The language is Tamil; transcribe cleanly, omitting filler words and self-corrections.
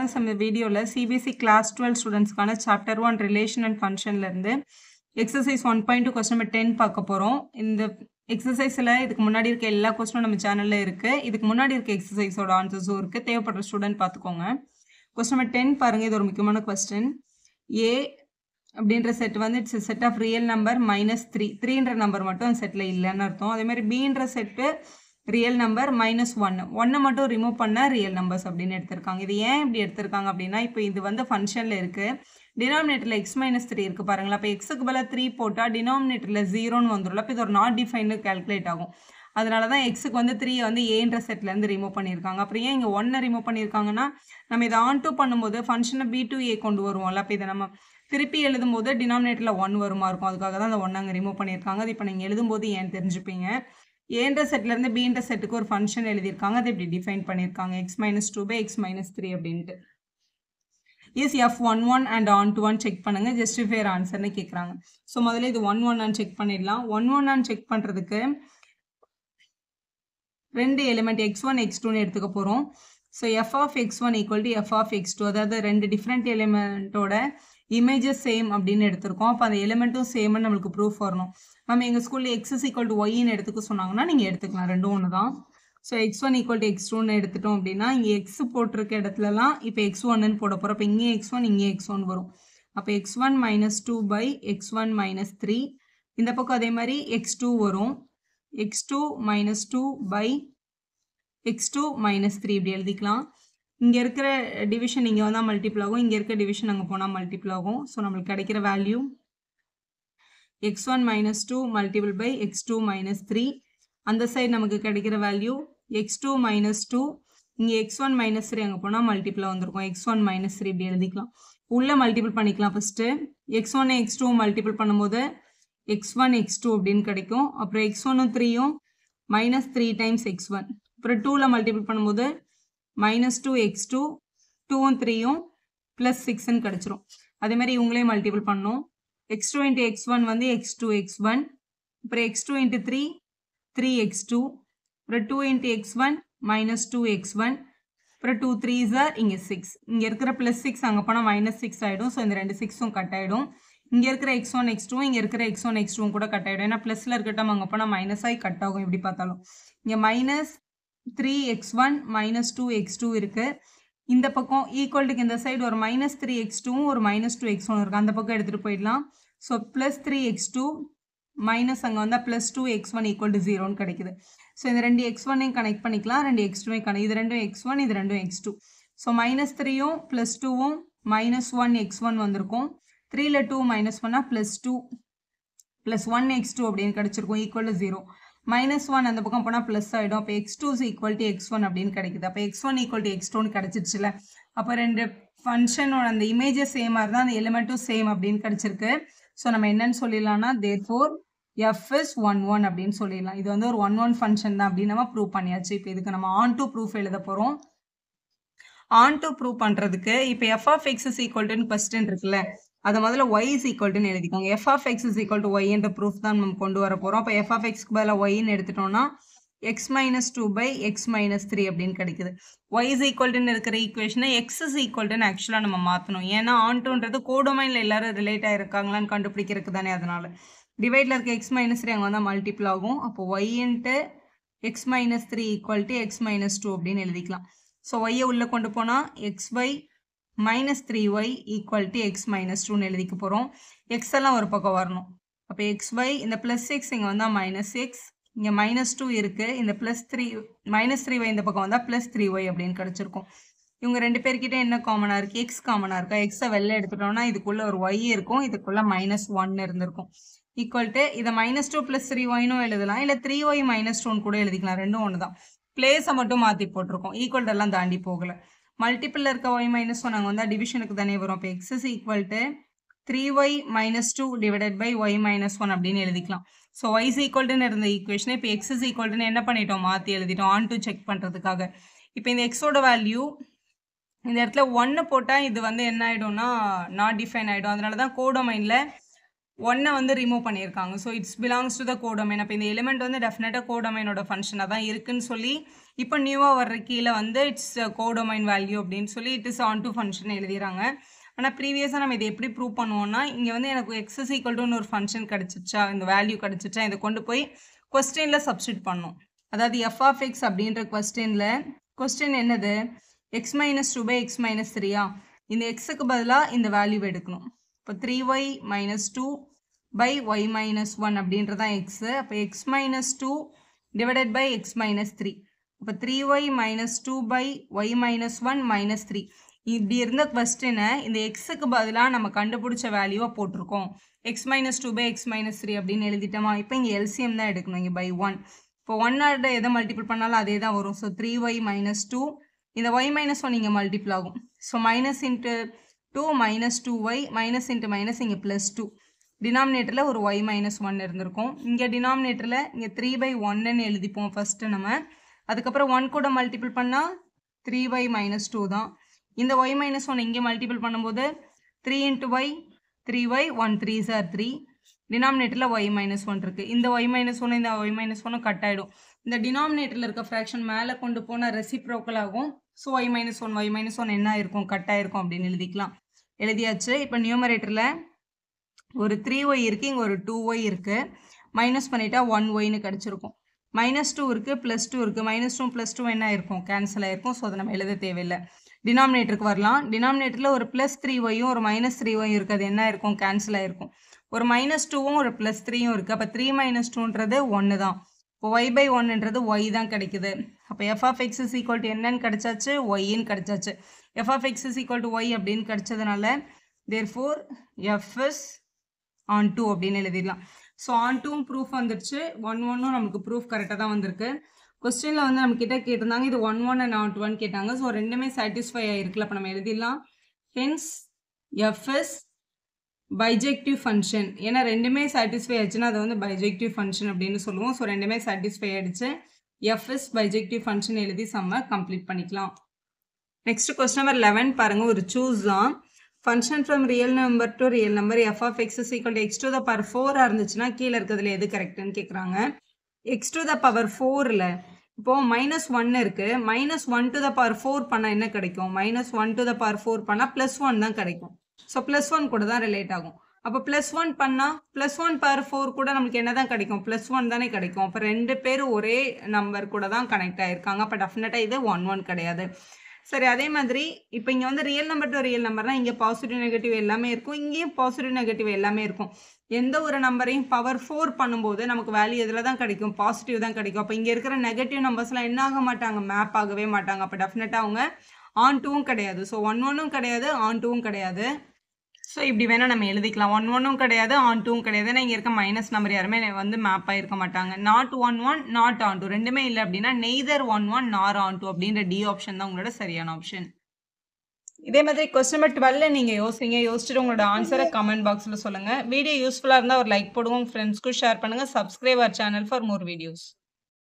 ஸ்டூடெண்ட்ஸ் நம்ம வீடியோவில் சிபிஎஸ்சி கிளாஸ் 12 ஸ்டூடெண்ட்ஸ்க்கான சாப்டர் 1 ரிலேஷன் அண்ட் ஃபங்க்ஷன்லேருந்து எக்ஸசைஸ் 1.2 கொஸ்டின் நம்பர் 10 பார்க்க போகிறோம். இந்த எக்ஸசைஸில் இதுக்கு முன்னாடி இருக்க எல்லா கொஸ்டினும் நம்ம சேனலில் இருக்குது. இதுக்கு முன்னாடி இருக்க எக்ஸசைஸோட ஆன்சர்ஸும் இருக்குது. தேவைப்படுற ஸ்டூடெண்ட் பார்த்துக்கோங்க. கொஸ்டின் நம்பர் 10 பாருங்கள், இது ஒரு முக்கியமான கொஸ்டின். ஏ அப்படின்ற செட் வந்து it's set of real number -3 3ன்ற நம்பர் மட்டும் அந்த செட்டில் இல்லைன்னு அர்த்தம். அதேமாதிரி பீன்ற செட்டு ரியல் நம்பர் -1 மட்டும் ரிமூவ் பண்ண ரியல் நம்பர்ஸ் அப்படின்னு எடுத்திருக்காங்க. இது ஏன் இப்படி எடுத்திருக்காங்க அப்படின்னா, இப்போ இது வந்து ஃபங்க்ஷனில் இருக்குது, டினாமினேட்டரில் x-3 இருக்குது பாருங்களா. இப்போ எக்ஸுக்கு பதிலாக 3 போட்டால் டினாமினேட்டரில் 0ன்னு வந்துடும். இப்போ இது ஒரு நாட் டிஃபைன்டு கேல்குலேட் ஆகும். அதனால தான் எக்ஸுக்கு வந்து 3 வந்து ஏன்ற செட்லேருந்து ரிமூவ் பண்ணியிருக்காங்க. அப்புறம் ஏன் இங்கே 1 ரிமூவ் பண்ணியிருக்காங்கன்னா, நம்ம இதை ஆன் டூ பண்ணும்போது ஃபங்க்ஷனை B2A கொண்டு வருவோம்ல. அப்போ இதை நம்ம திருப்பி எழுதும்போது டினாமினேட்டரில் 1 வருமா இருக்கும். அதுக்காக தான் அந்த 1 அங்கே ரிமூவ் பண்ணியிருக்காங்க. அது இப்போ நீங்கள் எழுதும்போது ஏன் தெரிஞ்சுப்பீங்க. ஏன்ற செட்லேருந்து பீன்ற செட்டுக்கு ஒரு ஃபங்க்ஷன் எழுதியிருக்காங்க. அதை இப்படி டிஃபைன் பண்ணியிருக்காங்க, x-2 by x-3 அப்படின்ட்டு. Is f11 and on to 1 check பண்ணுங்க, ஜஸ்டிஃபையர் ஆன்சர்னு கேட்குறாங்க. ஸோ முதல்ல இது 11 செக் பண்ணிடலாம். 11 செக் பண்ணுறதுக்கு ரெண்டு எலிமெண்ட் x1 x2ன்னு எடுத்துக்க போகிறோம். So f of x1 equal to f of x2, அதாவது ரெண்டு டிஃப்ரெண்ட் எலிமெண்ட்டோட இமேஜஸ் சேம் அப்படின்னு எடுத்திருக்கோம். அப்போ அந்த எலிமெண்ட்டும் சேம்னு நம்மளுக்கு ப்ரூஃப் வரணும். நம்ம எங்கள் ஸ்கூலில் x is equal to yன்னு எடுத்துக்க சொன்னாங்கன்னா நீங்கள் எடுத்துக்கலாம், ரெண்டும் ஒன்று தான். ஸோ x1 equal to x2ன்னு எடுத்துட்டோம் அப்படின்னா, இங்கே x போட்டிருக்க இடத்துலலாம் இப்போ x1ன்னு போட போகிறோம். அப்போ இங்கே x1 இங்கே x1 வரும். அப்போ x1 -2 by x1 -3. இந்த பக்கம் அதே மாதிரி x2 வரும். x2 -2 by x2 -3 இப்படி எழுதிக்கலாம். இங்கே இருக்கிற டிவிஷன் இங்கே வந்தால் மல்டிபிள் ஆகும், இங்கே இருக்க டிவிஷன் அங்கே போனால் மல்டிபிள் ஆகும். ஸோ நம்மளுக்கு கிடைக்கிற value x1 -2 multiple by x2 -3. அந்த சைடு நமக்கு கிடைக்கிற வேல்யூ x2 -2, இங்கே x1 -3 அங்கே போனால் மல்டிபிளாக வந்திருக்கும், x1 -3 இப்படி எழுதிக்கலாம். உள்ளே மல்டிபிள் பண்ணிக்கலாம். ஃபஸ்ட்டு x1 x2 மல்டிபிள் பண்ணும்போது x1 x2 அப்படின்னு கிடைக்கும். அப்புறம் x1 3யும் -3 டைம்ஸ் x1. அப்புறம் 2ல் மல்டிபிள் பண்ணும்போது -2 x2, 2ம் 3யும் +6ன்னு கிடச்சிரும். அதே மாதிரி இவங்களையும் மல்டிபிள் பண்ணணும். x2 into x1 வந்து x2 x1, அப்புறம் x2 into 3 3x2, அப்புறம் 2 into x1 -2 x1, அப்புறம் 2 3s are இங்கே 6. இங்கே இருக்கிற +6 அங்கே போனால் -6 ஆகிடும். ஸோ இந்த ரெண்டு 6ம் கட் ஆகிடும். இங்கே இருக்கிற x1 x2, இங்கே இருக்கிற x1 x2 கூட கட் ஆகிடும். ஏன்னா ப்ளஸில் இருக்கட்டும் அங்கே போனால் மைனஸ் ஆகி கட் ஆகும். எப்படி பார்த்தாலும் இங்கே -3x1 -2x2 இருக்குது. இந்த பக்கம் ஈக்குவல்ட்டுக்கு இந்த சைடு ஒரு -3x2வும் ஒரு -2x1 இருக்குது. அந்த பக்கம் எடுத்துகிட்டு போயிடலாம். ஸோ +3x2 மைனஸ் அங்கே வந்தால் +2x1 ஈக்குவல் டு 0ன்னு கிடைக்குது. ஸோ இந்த ரெண்டு x1ஐயும் கனெக்ட் பண்ணிக்கலாம், ரெண்டு x2ஐயும் கனெக்ட், இது ரெண்டும் x1 இது ரெண்டும் x2. ஸோ -3யும் +2வும் -1x1 வந்திருக்கும். 3ல் 2 -1 +2 +1x2 அப்படின்னு கிடச்சிருக்கும், ஈக்குவல் டு 0. -1 அந்த பக்கம் போனால் ப்ளஸ் ஆகிடும். அப்போ x2 is equal to x1 அப்படின்னு கிடைக்குது. அப்போ x1 equal to x2ன்னு கிடச்சிருச்சுல. அப்போ ரெண்டு ஃபங்க்ஷனோட அந்த இமேஜஸ் சேமாக இருந்தால் அந்த எலிமெண்ட்டும் சேம் அப்படின்னு கிடச்சிருக்கு. ஸோ நம்ம என்னன்னு சொல்லிடலாம்னா, therefore f is 11 அப்படின்னு சொல்லிடலாம். இது வந்து ஒரு 11 ஃபங்க்ஷன் தான் அப்படின்னு நம்ம ப்ரூவ் பண்ணியாச்சு. இப்போ இதுக்கு நம்ம ஆன் டு ப்ரூஃப் எழுத போகிறோம். ஆன் டு ப்ரூவ் பண்ணுறதுக்கு இப்போ f of x is equal to question இருக்குல்ல, அதை முதல்ல y is equal to எழுதிக்கோங்க. f of x is equal to y என்ற ப்ரூஃப் தான் நம்ம கொண்டு வர போகிறோம். அப்போ f of xக்கு பதிலாக yன்னு எடுத்துட்டோம்னா x-2 by x-3 அப்படின்னு கிடைக்குது. y is equal to இருக்கிற ஈக்குவேஷனை x is equal to ஆக்சுவலாக நம்ம மாற்றணும். ஏன்னா ஆன்டுன்றது கோடொமைனில் எல்லாரும் ரிலேட் ஆகிருக்காங்களான்னு கண்டுபிடிக்கிறதுக்கு தானே. அதனால் டிவைடில் இருக்க x-3 அங்கே வந்தால் மல்டிபிள் ஆகும். அப்போ y into x-3 equal to x-2 அப்படின்னு எழுதிக்கலாம். ஸோ y உள்ளே கொண்டு போனால் xy -3y equal to x-2ன்னு எழுதிக்க போகிறோம். x எல்லாம் ஒரு பக்கம் வரணும். அப்போ xy இந்த +6 இங்கே வந்தால் -6, இங்கே -2 இருக்குது, இந்த -3y இந்த பக்கம் வந்தால் +3y அப்படின்னு கிடச்சிருக்கும். இவங்க ரெண்டு பேர்கிட்ட என்ன காமனாக இருக்குது, x காமனாக இருக்கா. எக்ஸை வெளில எடுத்துட்டோம்னா இதுக்குள்ளே ஒரு y இருக்கும், இதுக்குள்ளே -1 இருந்திருக்கும். ஈக்குவல் டு இதை -2 + 3yன்னு எழுதலாம், இல்லை 3y -2ன்னு கூட எழுதிக்கலாம், ரெண்டும் ஒன்று தான். பிளேஸை மட்டும் மாற்றி போட்டிருக்கோம், ஈக்குவல் எல்லாம் தாண்டி போகலை. மல்டிப்பிளில் இருக்க y -1 அங்கே வந்தால் டிவிஷனுக்கு தானே வரும். அப்போ x is equal to 3y -2 divided by y -1 அப்படின்னு எழுதிக்கலாம். So y is equal to இருந்த ஈக்குவேஷனை இப்போ x is equal to என்ன பண்ணிட்டோம், மாற்றி எழுதிட்டோம் ஆன் டு செக் பண்ணுறதுக்காக. இப்போ இந்த எக்ஸோட வேல்யூ இந்த இடத்துல 1 போட்டால் இது வந்து என்ன ஆகிடும்னா நாட் டிஃபைன் ஆகிடும். அதனால தான் கோடொமைனில் 1 வந்து ரிமூவ் பண்ணியிருக்காங்க. So it's belongs to the codomain. அப்போ இந்த எலிமெண்ட் வந்து டெஃபினட்டாக கோடொமைனோட ஃபங்க்ஷனாக தான் இருக்குன்னு சொல்லி இப்போ நியூவாக வர்ற கீழே வந்து இட்ஸ் கோடொமைன் வேல்யூ அப்படின்னு சொல்லி it is onto function எழுதிறாங்க. ஆனால் ப்ரீவியஸாக நம்ம இதை எப்படி ப்ரூவ் பண்ணுவோம்னா, இங்கே வந்து எனக்கு எக்ஸ் இஸ் ஈக்குவல் டுன்னு ஒரு ஃபங்க்ஷன் கிடச்சிச்சா, இந்த வேல்யூ கிடச்சிச்சா, இதை கொண்டு போய் கொஸ்டினில் சப்ஸ்டிட் பண்ணணும். அதாவது எஃப் ஆஃப் எக்ஸ் அப்படின்ற கொஸ்டின் என்னது, x minus 2 by x minus 3யா, இந்த எக்ஸுக்கு பதிலாக இந்த வேல்யூ எடுக்கணும். இப்போ 3y minus 2 by y minus 1 அப்படின்றதான் எக்ஸு. அப்போ x minus 2 divided by x minus 3. அப்போ 3y minus 2 by y minus 1 minus 3. இப்படி இருந்த கொஸ்டினை இந்த எக்ஸுக்கு பதிலாக நம்ம கண்டுபிடிச்ச வேல்யூவை போட்டிருக்கோம். X minus 2 by x minus 3 அப்படின்னு எழுதிட்டோமா. இப்போ இங்கே எல்சிஎம் தான் எடுக்கணும், இங்கே பை 1. இப்போ 1 எதை மல்டிபிள் பண்ணாலும் அதே தான் வரும். ஸோ 3y மைனஸ் 2, இந்த y மைனஸ் 1 இங்கே மல்டிபிள் ஆகும். So minus into 2 minus 2y, minus into minus இங்கே ப்ளஸ் 2. டினாமினேட்டரில் ஒரு y மைனஸ் 1 இருந்திருக்கும். இங்கே டினாமினேட்டரில் இங்கே 3/1ன்னு எழுதிப்போம் ஃபஸ்ட்டு நம்ம. அதுக்கப்புறம் 1 கூட மல்டிபிள் பண்ணால் 3y மைனஸ் 2 தான். இந்த y மைனஸ் 1 இங்கே மல்டிபிள் பண்ணும்போது 3 into y 3y, 1 3s are 3. டினாமினேட்டரில் y மைனஸ் 1 இருக்குது. இந்த y மைனஸ் 1 இந்த y மைனஸ் 1 கட் ஆகிடும். இந்த டினாமினேட்டரில் இருக்க ஃப்ராக்ஷன் மேலே கொண்டு போனால் ரெசிப்ரோக்கல் ஆகும். ஸோ y மைனஸ் 1 என்ன ஆயிருக்கும், கட் ஆயிருக்கும் அப்படின்னு எழுதிக்கலாம். எழுதியாச்சு. இப்போ நியூமரேட்டரில் ஒரு 3y இருக்குது, இங்கே ஒரு 2y இருக்குது. மைனஸ் பண்ணிட்டா 1yன்னு கிடச்சிருக்கும். மைனஸ் 2 இருக்குது, ப்ளஸ் 2 இருக்குது. மைனஸ் 2 ப்ளஸ் 2 என்ன ஆயிருக்கும், கேன்சல் ஆயிருக்கும். ஸோ அதை நம்ம எழுத தேவையில்லை. டினாமினேட்டருக்கு வரலாம். டினாமினேட்டரில் ஒரு ப்ளஸ் 3yயும் ஒரு மைனஸ் 3yயும் இருக்குது. அது என்ன ஆயிருக்கும், கேன்சல் ஆயிருக்கும். ஒரு மைனஸ் 2வும் ஒரு ப்ளஸ் 3யும் இருக்குது. அப்போ 3 மைனஸ் 2ன்றது 1 தான். இப்போ y பை 1ன்றது y தான் கிடைக்குது. அப்போ f of x is equal to என்னன்னு கிடச்சாச்சு, ஒய்ன்னு கிடச்சாச்சு. F of x is equal to y அப்படின்னு கிடச்சதுனால தேர்ஃபோர் எஃப் இஸ் ஆன் 2 அப்படின்னு எழுதிடலாம். ஸோ ஆன் 2 ப்ரூஃப் வந்துடுச்சு. 1 நமக்கு ப்ரூஃப் கரெக்டாக தான் வந்திருக்கு. கொஸ்டினில் வந்து நம்ம கிட்ட கேட்டிருந்தாங்க, இது 1 அண்ட் நாட் 1 கேட்டாங்க. ஸோ ரெண்டுமே சாட்டிஸ்ஃபை ஆகிருக்குல்ல. அப்போ நம்ம எழுதிடலாம். Hence F is bijective function. ஏன்னா ரெண்டுமே சாட்டிஸ்ஃபை ஆச்சுன்னா அதை வந்து பைஜெக்டிவ் ஃபங்க்ஷன் அப்படின்னு சொல்லுவோம். ஸோ ரெண்டுமே சாட்டிஸ்ஃபை ஆகிடுச்சு. எஃப் இஸ் பைஜெக்டிவ் ஃபங்க்ஷன் எழுதி சம்ம கம்ப்ளீட் பண்ணிக்கலாம். நெக்ஸ்ட் கொஸ்டின் நம்பர் 11 பாருங்கள். ஒரு சூஸ் தான். Function from real number to real number f of x is equal to x to the power 4 இருந்துச்சுன்னா கீழே இருக்கிறதுல எது கரெக்டுன்னு கேட்குறாங்க. எக்ஸ் டு த பவர் 4ல் இப்போது மைனஸ் 1 இருக்குது. மைனஸ் 1 டு த பவர் 4 பண்ணால் என்ன கிடைக்கும், மைனஸ் 1 டு த பவர் 4 பண்ணால் ப்ளஸ் 1 தான் கிடைக்கும். ஸோ ப்ளஸ் 1 கூட தான் ரிலேட் ஆகும். அப்போ ப்ளஸ் 1 பண்ணால் ப்ளஸ் 1 பவர் 4 கூட நமக்கு என்ன தான் கிடைக்கும், ப்ளஸ் 1 தானே கிடைக்கும். அப்போ ரெண்டு பேர் ஒரே நம்பர் கூட தான் கனெக்ட் ஆகிருக்காங்க. அப்போ டெஃபினட்டாக இது 1 கிடையாது. சரி, அதே மாதிரி இப்போ இங்கே வந்து ரியல் நம்பர் டு ரியல் நம்பர்னால் இங்கே பாசிட்டிவ் நெகட்டிவ் எல்லாமே இருக்கும், இங்கேயும் பாசிட்டிவ் நெகட்டிவ் எல்லாமே இருக்கும். எந்த ஒரு நம்பரையும் பவர் 4 பண்ணும்போது நமக்கு வேல்யூ எதில் தான் கிடைக்கும், பாசிட்டிவ் தான் கிடைக்கும். அப்போ இங்கே இருக்கிற நெகட்டிவ் நம்பர்ஸ்லாம் என்ன ஆக மாட்டாங்க, மேப் ஆகவே மாட்டாங்க. அப்போ டெஃபினட்டாக அவங்க ஆன் 2வும் கிடையாது. ஸோ 1 கிடையாது, ஆன் 2வும் கிடையாது. ஸோ இப்படி வேணால் நம்ம எழுதிக்கலாம். 1 கிடையாது, ஆன் 2வும் கிடையாது. ஏன்னா இங்கே இருக்க மைனஸ் நம்பர் யாருமே வந்து மேப் ஆகிருக்க மாட்டாங்க. நாட் 1 நாட் ஆன் 2 ரெண்டுமே இல்லை அப்படின்னா நெய்தர் 1 நார் ஆன் 2 அப்படின்ற டி ஆப்ஷன் தான் உங்களோட சரியான ஆப்ஷன். இதே மாதிரி கொஸ்டின் நம்பர் 12 நீங்கள் யோசிச்சுட்டு உங்களோட ஆன்சரை கமெண்ட் பாக்ஸில் சொல்லுங்கள். வீடியோ யூஸ்ஃபுல்லாக இருந்தால் ஒரு லைக் போடுவோம், ஃப்ரெண்ட்ஸ்க்கும் ஷேர் பண்ணுங்கள். Subscribe our channel for more videos.